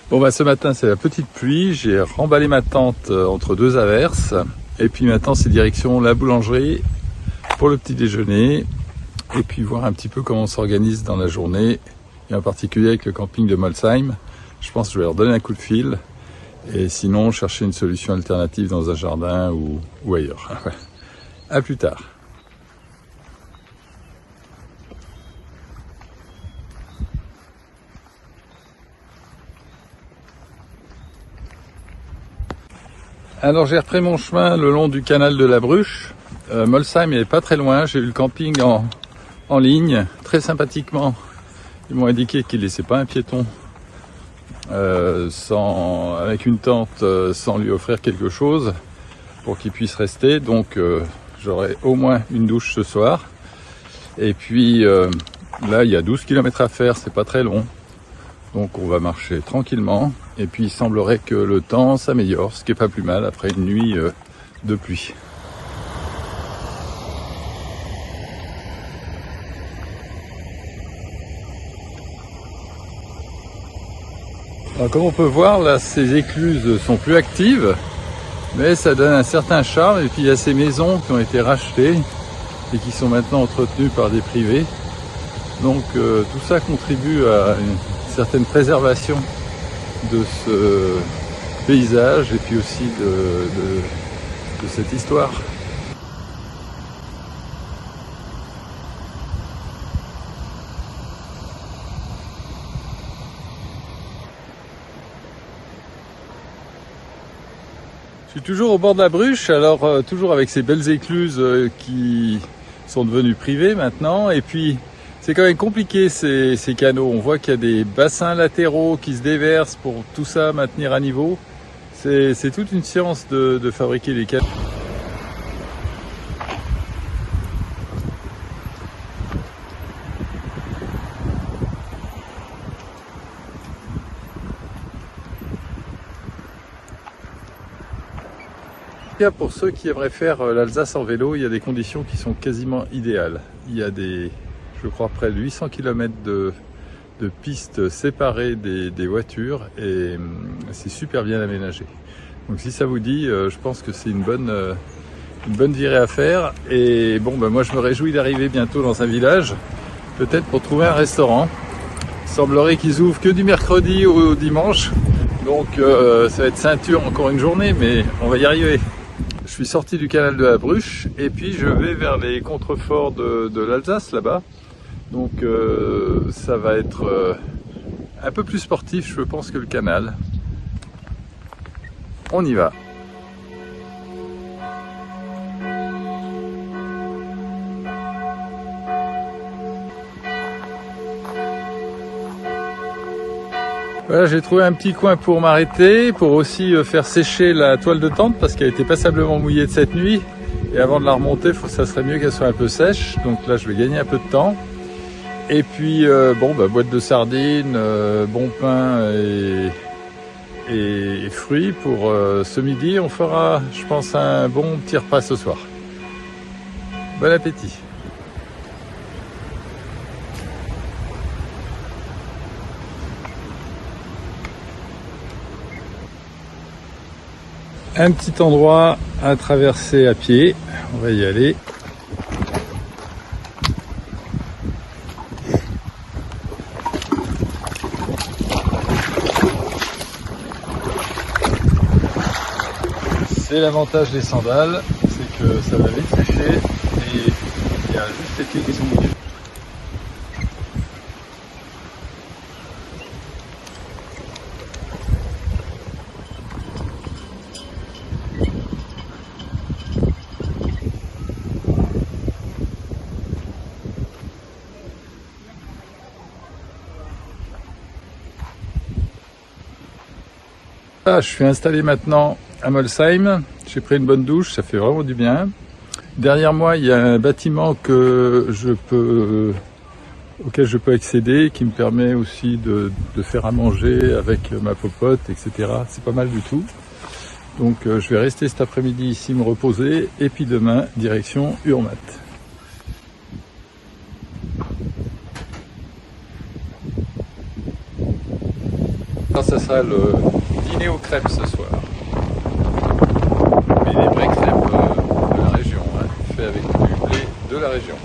Bon bah ce matin c'est la petite pluie, j'ai remballé ma tente entre deux averses et puis maintenant c'est direction la boulangerie pour le petit déjeuner et puis voir un petit peu comment on s'organise dans la journée et en particulier avec le camping de Molsheim. Je pense que je vais leur donner un coup de fil et sinon chercher une solution alternative dans un jardin ou ailleurs. À plus tard. Alors j'ai repris mon chemin le long du canal de la Bruche. Molsheim n'est pas très loin, j'ai eu le camping en ligne, très sympathiquement. Ils m'ont indiqué qu'ils ne laissaient pas un piéton avec une tente sans lui offrir quelque chose pour qu'il puisse rester. Donc j'aurai au moins une douche ce soir. Et puis là il y a 12 km à faire, c'est pas très long. Donc on va marcher tranquillement et puis il semblerait que le temps s'améliore, ce qui n'est pas plus mal après une nuit de pluie. Alors, comme on peut voir là, ces écluses sont plus actives, mais ça donne un certain charme. Et puis il y a ces maisons qui ont été rachetées et qui sont maintenant entretenues par des privés. Donc tout ça contribue à une certaine préservation de ce paysage et puis aussi de cette histoire. Je suis toujours au bord de la Bruche, alors toujours avec ces belles écluses qui sont devenues privées maintenant, et puis c'est quand même compliqué ces canaux. On voit qu'il y a des bassins latéraux qui se déversent pour tout ça maintenir à niveau. C'est toute une science de fabriquer les canaux. Pour ceux qui aimeraient faire l'Alsace en vélo, il y a des conditions qui sont quasiment idéales. Il y a je crois, près de 800 km de pistes séparées des voitures et c'est super bien aménagé. Donc si ça vous dit, je pense que c'est une bonne virée à faire. Et bon, moi je me réjouis d'arriver bientôt dans un village, peut-être pour trouver un restaurant. Il semblerait qu'ils ouvrent que du mercredi au dimanche, donc ça va être ceinture encore une journée, mais on va y arriver. Je suis sorti du canal de la Bruche et puis je vais vers les contreforts de l'Alsace là-bas. Donc ça va être un peu plus sportif, je pense, que le canal. On y va. Voilà, j'ai trouvé un petit coin pour m'arrêter, pour aussi faire sécher la toile de tente parce qu'elle était passablement mouillée de cette nuit. Et avant de la remonter, ça serait mieux qu'elle soit un peu sèche. Donc là, je vais gagner un peu de temps. Et puis, boîte de sardines, bon pain et fruits pour ce midi. On fera, je pense, un bon petit repas ce soir. Bon appétit! Un petit endroit à traverser à pied, on va y aller. C'est l'avantage des sandales, c'est que ça va vite sécher et il y a juste les pieds qui sont mouillés. Je suis installé maintenant à Molsheim, j'ai pris une bonne douche, ça fait vraiment du bien. Derrière moi, il y a un bâtiment auquel je peux accéder, qui me permet aussi de faire à manger avec ma popote, etc. C'est pas mal du tout. Donc je vais rester cet après-midi ici me reposer, et puis demain, direction Urmat. crois que ça sera le dîner aux crêpes ce soir. Mais les vraies crêpes de la région, hein, fait avec du blé de la région.